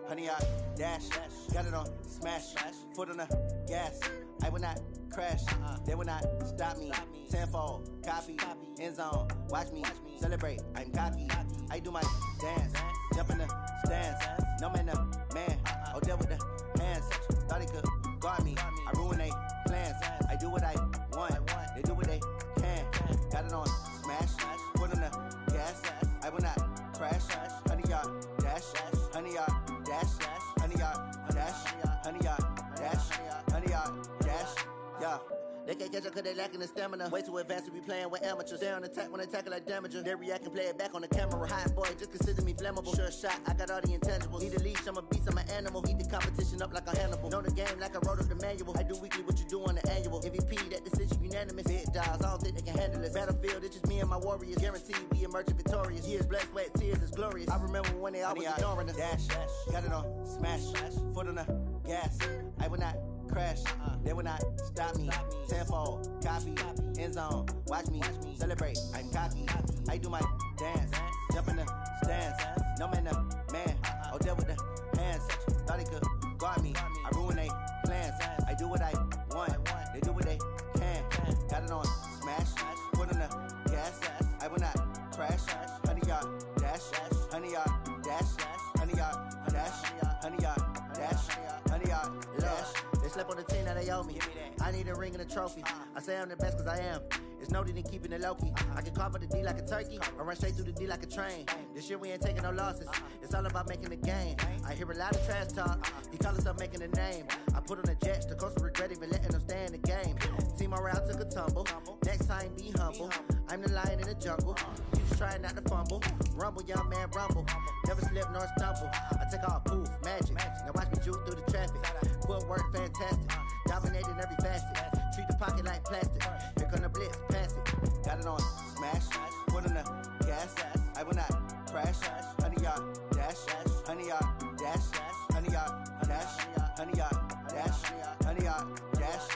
Honey, I dash, got it on smash, foot on the gas. I will not crash, they will not stop me. Tenfold, copy, end zone, watch me celebrate. I'm cocky, I do my dance, jump in the stands. No man, the man, oh, deal with the hands. Thought he could guard me, I ruin they plans. I do what I want, they do what they can. Got it on smash, foot on the gas. I will not crash, honey, yard dash, honey, yard dash, honey, yard dash, honey, yard dash, honey, yard dash, yeah. They can't catch up cause they lacking the stamina. Way too advanced to be playing with amateurs. They on attack when they tackle like damager. They react and play it back on the camera. Hot boy, just consider me flammable. Sure shot, I got all the intangibles. Need a leash, I'm a beast, I'm an animal. Heat the competition up like a Hannibal. Know the game like I wrote up the manual. I do weekly what you do on the annual. MVP, that decision unanimous. Big dogs, I don't think they can handle it. Battlefield, it's just me and my warriors. Guaranteed we emerging victorious. Years, blood, sweat, tears, it's glorious. I remember when they always ignoring us. Dash, got it on smash, foot on the gas. I will not crash, they will not stop me. Tenfold, copy, end zone, watch me celebrate. I'm cocky, I do my dance, jump in the stands. No man, the man, oh, deal with the hands. Thought he could guard me, I ruin they plans. I do what I want, they do what they can. Got it on smash, foot on the gas. I will not crash, honey, yard dash, honey, yard dash, honey, yard dash, honey, yard dash, honey, yard dash. They slept on the team that they owe me. I need a ring and a trophy. I say I'm the best cause I am. It's no need in keeping it low-key. I can carve for the D like a turkey, or run straight through the D like a train. This year we ain't taking no losses. It's all about making the game. I hear a lot of trash talk. He call himself making a name. I put on the Jets. The coach regret even letting them stay in the game. Team morale took a tumble. Next time be humble. I'm the lion in the jungle. You just trying not to fumble. Rumble, young man, rumble. Never slip nor stumble. I take off, poof, magic. Now watch me juke through the traffic. Footwork fantastic. Dominating every facet. Treat the pocket like plastic. Here come the blitz, pass it. Got it on smash, foot on the gas. I will not crash. Honey, yard dash, honey, yard dash, honey, yard dash, honey, yard dash, honey, yard dash.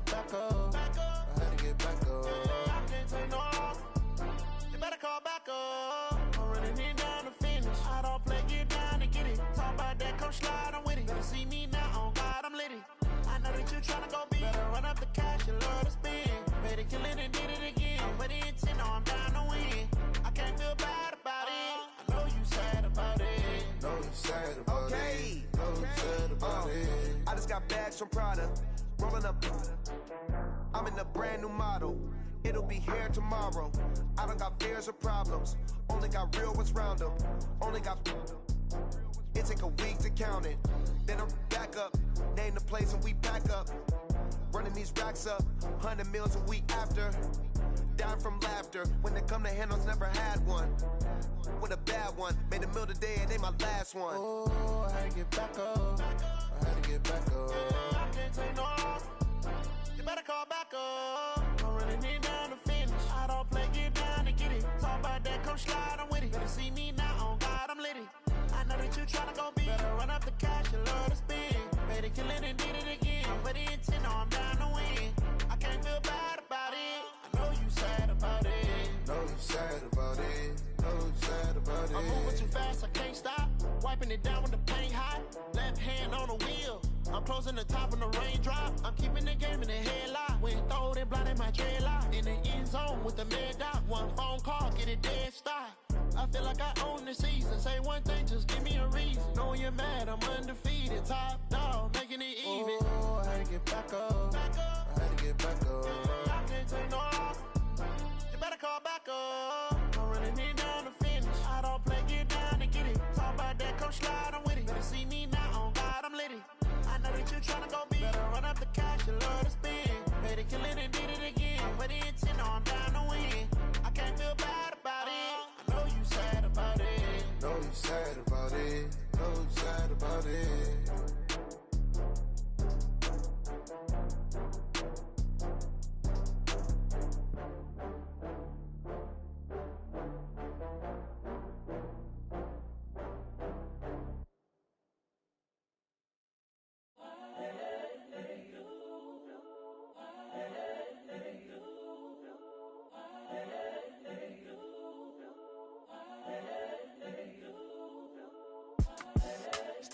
Back up. I had to get back up. I can't take no loss. You better call back up. I'm running it down to finish. I don't play, get down to get it. Talk about that, come slide, I'm with it. Better see me now, on God, I'm lit it. I know that you tryna go big. Better run up the cash, you love to spend. Better kill it and did it again. I'm with the intent, no, I'm down to win. I can't feel bad about it. I know you sad about it. Know you sad about it. Know you sad about it. I just got bags from Prada. Rolling up. I'm in a brand new model. It'll be here tomorrow. I don't got fears or problems. Only got real ones round them. Only got... It take a week to count it. Then I'm back up. Name the place and we back up. Running these racks up. 100 meals a week after. Dying from laughter. When they come to handles, never had one. With a bad one. Made a meal today and they my last one. Oh, I had to get back up. I had to get back up. I can't take no off. You better call back up. I'm running it down to finish. I don't play, get down to get it. Talk about that, come slide, I'm with it. Better see me now, on God, I'm lit it. I know that you tryna go big. Better run up the cash, you love to spend. Made it, kill it, and did it again. But the intent, I'm down to win. I can't feel bad about it. I know you sad about it. Know you sad about it. Know you sad about it. I'm moving too fast, I can't stop. Wiping it down when the paint hot. Left hand on the wheel. I'm closing the top when the raindrop. I'm keeping the game in the headlock. When throwed and blinded my dreadlock. In the end zone with the mad dot. One phone call, get it dead stop. I feel like I own the season. Say one thing, just give me a reason. Knowing you're mad, I'm undefeated. Top dog, making it even. Oh, I had to get back up. I had to get back up. I can't take no off. You better call back up. I'm running it down to finish. I don't play, get down to get it. Talk about that, come slide, I'm with it. Better see me now, on God, I'm lit it. I know that you tryna go big. Better run up the cash, you love to spend. Made it, kill it, and did it again. But the intent, I'm down to win. I can't feel bad about it. I know you sad about it. Know you sad about it. Know you sad about it.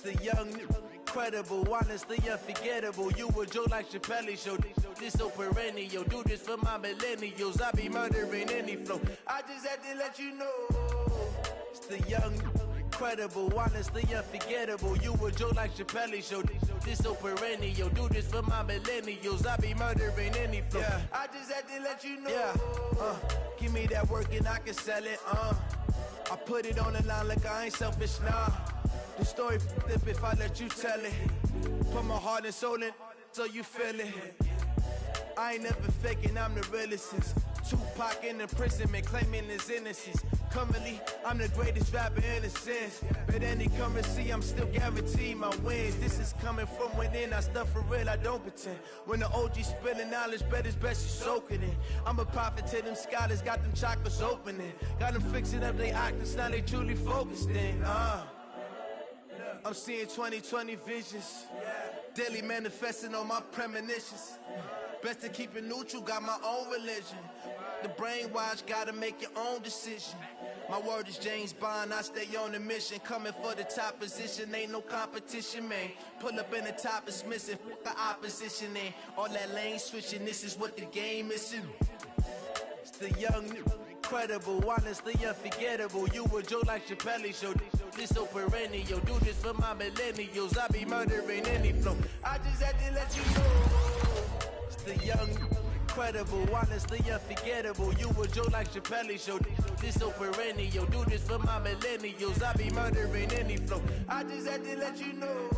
The young, incredible, honestly unforgettable. You a joke like Chappelle show. This so perennial. Do this for my millennials. I be murdering any flow. I just had to let you know. It's the young, incredible, honestly unforgettable. You a joke like Chappelle show. This so perennial. Do this for my millennials. I be murdering any flow. Yeah. I just had to let you know. Yeah. Give me that work and I can sell it. I put it on the line like I ain't selfish, nah. The story flip if I let you tell it. Put my heart and soul in so you feel it. I ain't never faking, I'm the realest since Tupac in imprisonment, claiming his innocence. Currently, I'm the greatest rapper in a sense. But any currency, I'm still guaranteed my wins. This is coming from within, I stuff for real, I don't pretend. When the OG spilling knowledge, bet it's best you soak it in. I'm a prophet to them scholars, got them chakras opening. Got them fixing up they octaves, now they truly focused in. I'm seeing 2020 visions. Daily manifesting on my premonitions. Best to keep it neutral, got my own religion. The brainwash, gotta make your own decision. My word is James Bond, I stay on the mission. Coming for the top position, ain't no competition, man. Pull up in the top is missing, fuck the opposition, ain't all that lane switching, this is what the game is in. It's the young, incredible, honestly unforgettable. You a joke like Chappelle show. This so perennial. Do this for my millennials. I be murdering any flow. I just had to let you know. It's the young, incredible, honestly unforgettable. You a joke like Chappelle show. This so perennial. Do this for my millennials. I be murdering any flow. I just had to let you know.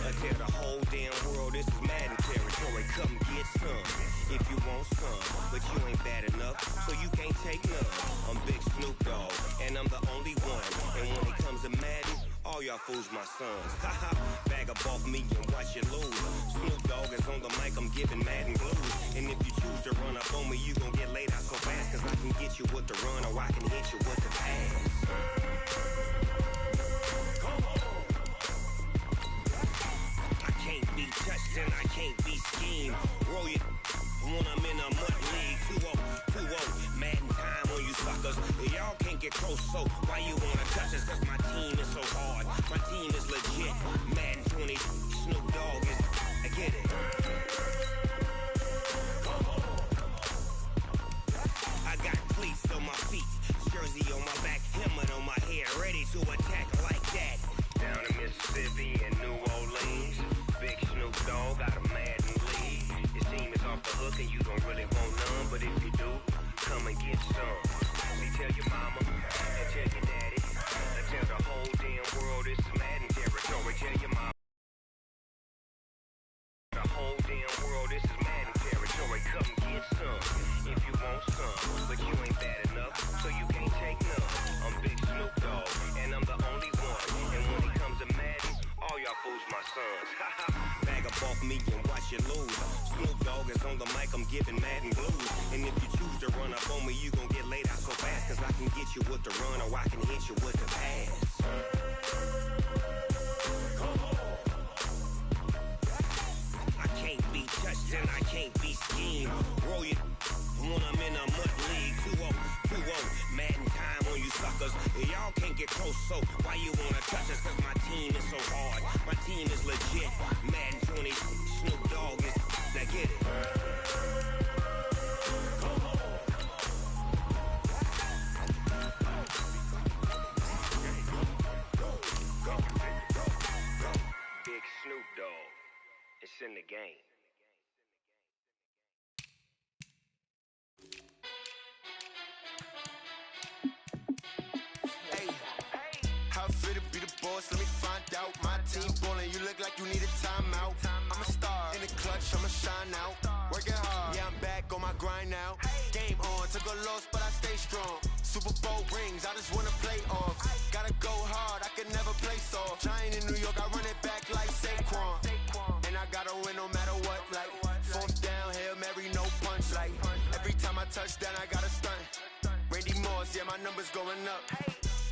I tell the whole damn world this is Madden territory. Come get some if you want some, but you ain't bad enough, so you can't take none. I'm Big Snoop Dogg, and I'm the only one. And when it comes to Madden, all y'all fools my sons. Haha, bag up off me and watch you lose. Snoop Dogg is on the mic, I'm giving Madden blues. And if you choose to run up on me, you gon' get laid out so fast, cause I can get you with the run or I can hit you with the pass. I can't be touched and I can't be schemed. Roll you when I'm in a mud league. 2-0, Madden time on you suckers. Y'all can't get close, so why you wanna touch us? Cause my team is so hard, my team is legit. Madden 20, Snoop Dogg is, I get it. I got cleats on my feet, jersey on my back, helmet on my head, ready to attack like that. Down in Mississippi and New Orleans, Big Snoop Dogg got a Madden lead. Your team is off the hook and you don't really want none, but if you do, come and get some. See, tell your mama and tell your daddy, and tell the whole damn world this is Madden territory. Tell your mama, the whole damn world this is Madden territory. Come get some if you want some, but you ain't bad enough, so you can't take none. I'm Big Snoop Dogg, and I'm the only one. And when it comes to Madden, all y'all fools my sons. Bag up off me and watch you lose. Snoop Dogg is on the mic, I'm giving Madden blues. And if you choose to run up on me, you gon' get laid out so fast, cause I can get you with the run or I can hit you with the pass. I can't be touched and I can't be schemed. Roll you when I'm in a mud league. 2-0, Madden time on you suckers. Y'all can't get close, so why you wanna touch us? Cause my team is so hard, my team is legit. Madden 20, Snoop Dogg is, now get it. Big Snoop Dogg, it's in the game. How fit to be the boss? Let me find out. My team ballin', you look like you need a timeout. I'm a star in the clutch, I'ma shine out. Working hard, yeah, I'm back on my grind now. Game on, took a loss, but I stay strong. Super Bowl rings, I just wanna play off. Gotta go hard, I can never play soft. Giant in New York, I run it back like Saquon. And I gotta win no matter what, like fourth down, Hail Mary, no punch. Like every time I touch down, I gotta stunt. Randy Moss, yeah, my numbers going up.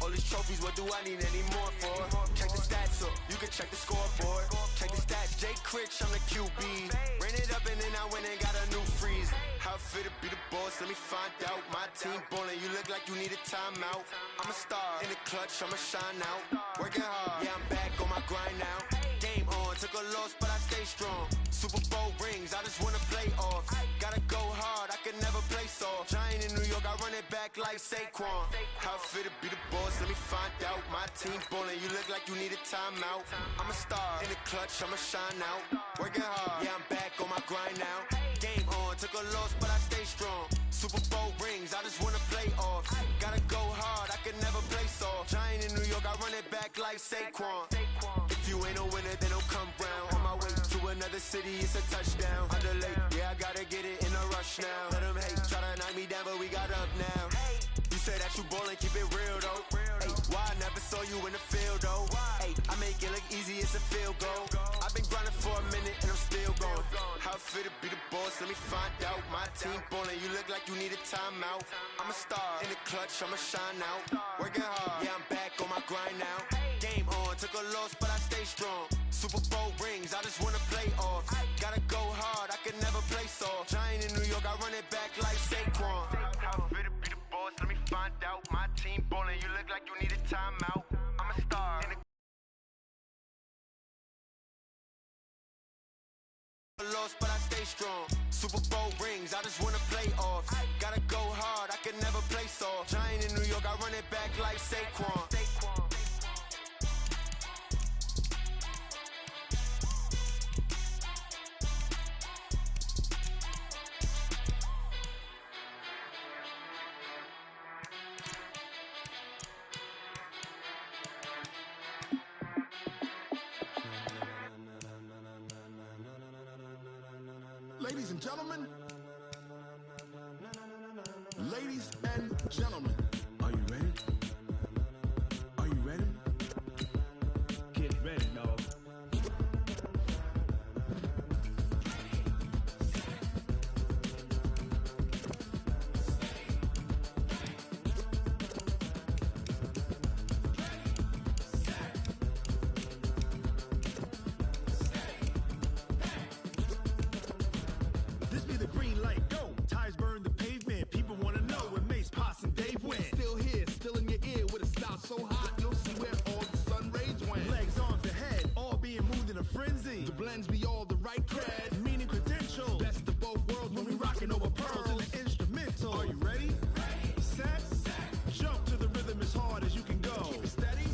All these trophies, what do I need any more for? Check the stats up, you can check the scoreboard. Check the stats, Jay Critch, I'm the QB. Ran it up and then I went and got a new freeze. How fit to be the boss, let me find out. My team ballin', you look like you need a timeout. I'm a star in the clutch, I'ma shine out. Working hard, yeah, I'm back on my grind now. Game on, took a loss, but I stay strong. Super Bowl rings, I just wanna play off. Gotta go hard, I can never play soft. Giant in New York, I run it back like Saquon. How fit to be the boss, let me find out. My team ballin', you look like you need a timeout. I'm a star in the clutch, I'ma shine out. Working hard, yeah, I'm back on my grind now. Game on, took a loss, but I stay strong. Super Bowl rings, I just wanna play off. Gotta go hard, I can never play soft. Giant in New York, I run it back like Saquon. If you ain't a winner, then don't come round. On my way to another city, it's a touchdown. Underlay, yeah, I gotta get it in a rush now. Let them hate, try to knock me down, but we got up now. You say that you ballin', keep it real though. Hey, why I never saw you in the field though? Hey, I make it look easy, it's a field goal. I've been grinding for a minute and I'm still going. How fit to be the boss, let me find out. My team ballin', you look like you need a timeout. I'm a star in the clutch, I'ma shine out. Working hard, yeah, I'm back on my grind now. Game on, took a loss, but I stay strong. Super Bowl rings, I just wanna play off. Gotta go hard, I can never play soft. Giant in New York, I run it back like Saquon. How fit to be the boss, let me find out. My team ballin', you look like you need a timeout. I'm a star in the lost, but I stay strong. Super Bowl rings, I just wanna play off. Gotta go hard, I can never play soft. Giant in New York, I run it back like Saquon. Ladies and gentlemen. Ladies and gentlemen. Are you ready? Are you ready? Get ready, dog. This be the green light, go. Tires burn the pavement. People wanna know where Mace, Potts, and Dave went. Still here, still in your ear with a style so hot, you'll see where all the sun rays went. Legs, arms, and head, all being moved in a frenzy. The blends be all the right cred, meaning credentials. Best of both worlds when we rockin' over pearls in the instrumental. Are you ready? Ready. Set. Jump to the rhythm as hard as you can go. Keep it steady.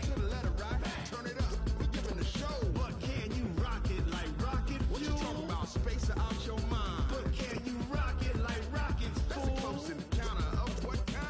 To the letter right. Turn it up. We giving a show. But can you rock it like rocket fuel? What you talking about? Space or out your mind? But can you rock it like rockets, fool? That's a close encounter of what kind?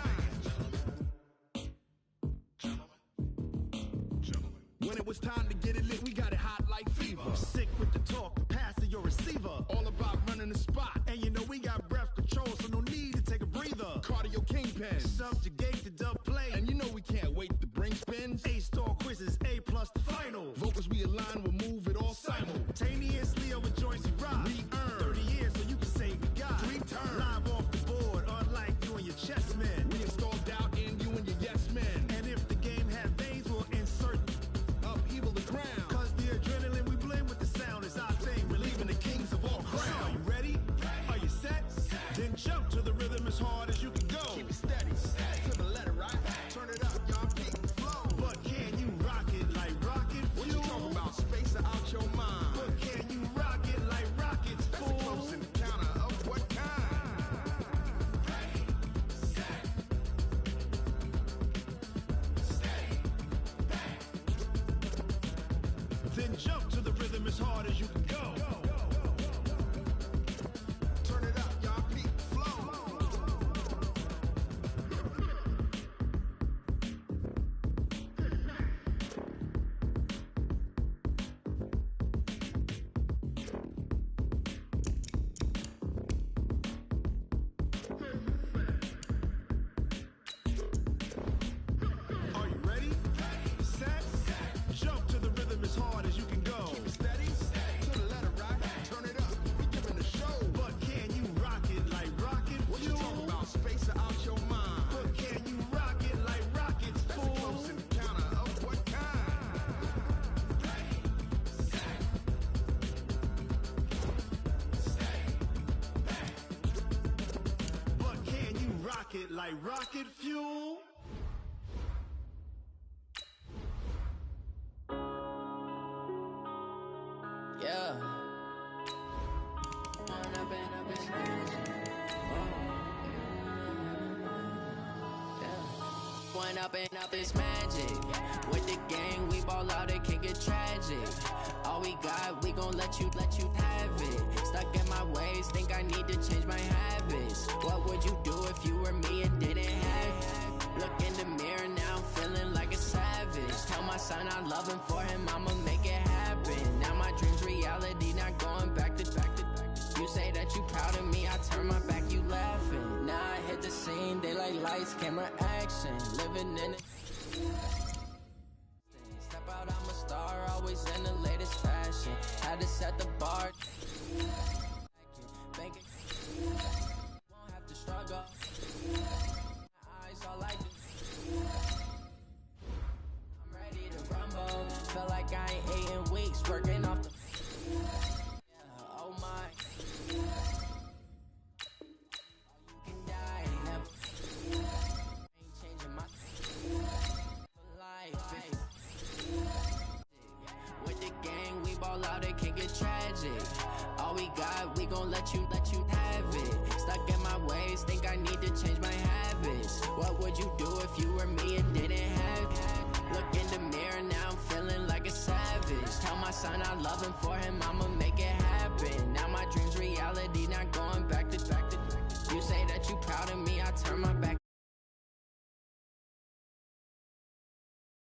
When it was time to get it lit, we got it hot like fever. Sick with the talk, pass to your receiver. All about running the spot. And you know we got breath control, so no need to take a breather. Cardio kingpin, subjugate the dub play. And you know we can't wait to bring spins. A-star quizzes, A+ the final. Vocals we align, we'll move it all simultaneously over joints we rock. We earn 30 years so you can say we got 3 turns. Live off the board, unlike you and your chess men. We install doubt in you and your yes men. And if the game had veins, we'll insert upheaval the ground. Cause the adrenaline we blend with the sound is our thing. We're leaving the kings of all crowns. So are you ready? Are you set? Then jump to the rhythm as hard as you can go. Keep it steady. To the letter right. Turn it up, y'all. Peak the flow. But can you rock it like rocket fuel? What you talking about? Space or out your mind? But can you rock it like rockets, fool? That's a close encounter of what kind? Ready, set, steady, back. Then jump to the rhythm as hard as you can go. Turn it up, y'all. Peak the flow. Are you ready? Set. Jump to the rhythm as hard as you can go. Keep it steady. To the letter right. Turn it up. We giving a show. But can you rock it like rocket fuel? What you talking about? Space or out your mind? But can you rock it like rockets, fool? That's a close encounter of what kind? Ready, set, steady, back. But can you rock it like rocket fuel? Yeah. One up and up is magic. With the gang, we ball out, it can get tragic. All we got, we gon' let you have it. Stuck in my ways, think I need to change my habits. What would you do if you were me and didn't have it? Look in the mirror now, I'm feeling like a savage. Tell my son I love him, for him I'ma make it happen. Now my dream's reality, not going back to. You say that you proud of me, I turn my back, you laughing. Now I hit the scene, they like lights, camera, action. Living in it. Step out, I'm a star, always in the latest fashion. Had to set the bar. Bank it. Won't have to struggle. My eyes all like this. I'm ready to rumble. Feel like I ain't ate in weeks, working off the. Yeah, oh my. You can die, never. Ain't changing my life. With the gang, we ball out, it can get tragic. All we got, we gon' let you have it. Stuck in my ways, think I need to change my habits. What would you do if you were me and didn't have it? Look in the mirror, now I'm feeling like a savage. Tell my son I love him, for him I'ma make it happen. Now my dream's reality, not going back to. You say that you proud of me, I turn my back.